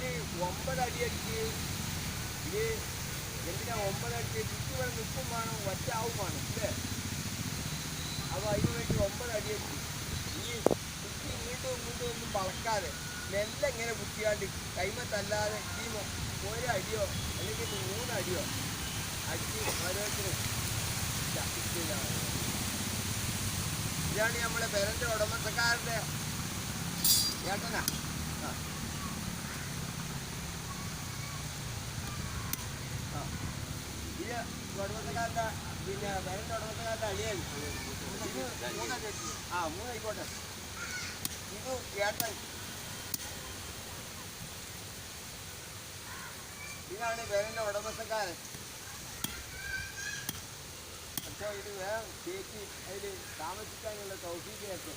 ഞാൻ 9 അടി അടിച്ച് ഇത് എന്തിനാ 9 അടിച്ച് ചുറ്റുവരെ നിൽക്കും വേണം ഒറ്റ ആവും വേണം അല്ലേ. അപ്പോൾ അതിന് വേണ്ടി 9 അടി അടിച്ച് ഈ കുത്തി ഇങ്ങോട്ടും ഒന്നും വളക്കാതെ മെല്ലെ ഇങ്ങനെ കുത്തിയാണ്ട് കൈമത്തല്ലാതെ ഈ 1 അടിയോ അല്ലെങ്കിൽ 3 അടിയോ അടിച്ച് ഓരോരുത്തരും ഇതാണ് നമ്മളെ പെരൻ്റെ ഉടമസ്ഥക്കാരൻ്റെ ചേട്ടനാ. ഇത് ഉടമസ്ഥക്കാരൻ്റെ പിന്നെ പെരൻ്റെ ഉടമസ്ഥക്കാരൻ്റെ അളിയായി. ഇത് 3 ആയിക്കോട്ടെ. ഇത് ചേട്ടൻ. ഇതാണ് പെരൻ്റെ ഉടമസ്ഥക്കാരൻ. പക്ഷേ ഇത് വേറെ ചേച്ചി അതിൽ താമസിക്കാനുള്ള സൗകര്യമൊക്കെ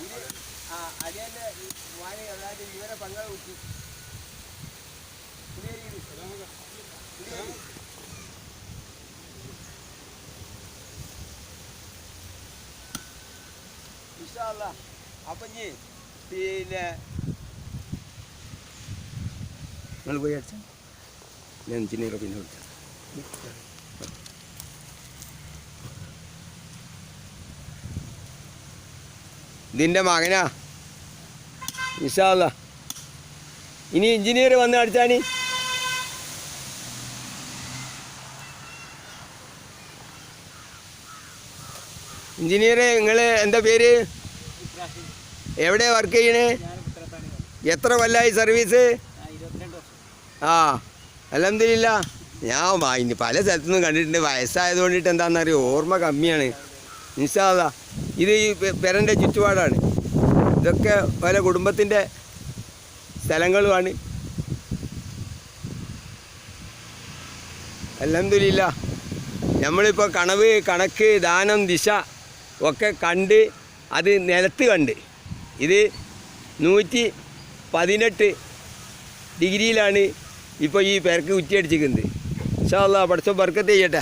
ഇത് അലിയൻ്റെ വാനി അതായത് ഇവരെ പങ്കാളി കുട്ടി ഇൻഷാ അല്ലാ. അപ്പം ഇനി പിന്നെ നിങ്ങൾ പോയി അടിച്ചാൽ ഞാൻ എഞ്ചിനീയറെ പിന്നെ വിളിച്ചത്. ഇതിൻ്റെ മകനാ ഇൻഷാ അല്ലാ. ഇനി എഞ്ചിനീയർ വന്ന് അടിച്ചാൽ എഞ്ചിനീയർ നിങ്ങൾ എന്താ പേര്, എവിടെ വർക്ക് ചെയ്യണേ, എത്ര കൊല്ലമായി സർവീസ്? ആ അൽഹംദുലില്ലാ. ഞാൻ ഇനി പല സ്ഥലത്തുനിന്നും കണ്ടിട്ടുണ്ട്. വയസ്സായത് കൊണ്ടിട്ട് എന്താണെന്നറിയോ, ഓർമ്മ കമ്മിയാണ്. ഇൻഷാ അല്ലാ. ഇത് ഈ പെരൻ്റെ ചുറ്റുപാടാണ്. ഇതൊക്കെ പല കുടുംബത്തിൻ്റെ സ്ഥലങ്ങളുമാണ്. അൽഹംദുലില്ലാ. നമ്മളിപ്പോൾ കണവ്, കണക്ക്, ദാനം, ദിശ ഒക്കെ കണ്ട് അത് നിലത്ത് കണ്ട് ഇത് 118 ഡിഗ്രിയിലാണ് ഇപ്പോൾ ഈ പെരക്ക് കുറ്റിയടിച്ചിരിക്കുന്നത്. ഇൻഷാ അല്ലാ. പഠിച്ച ബർക്കത്ത് ചെയ്യട്ടെ.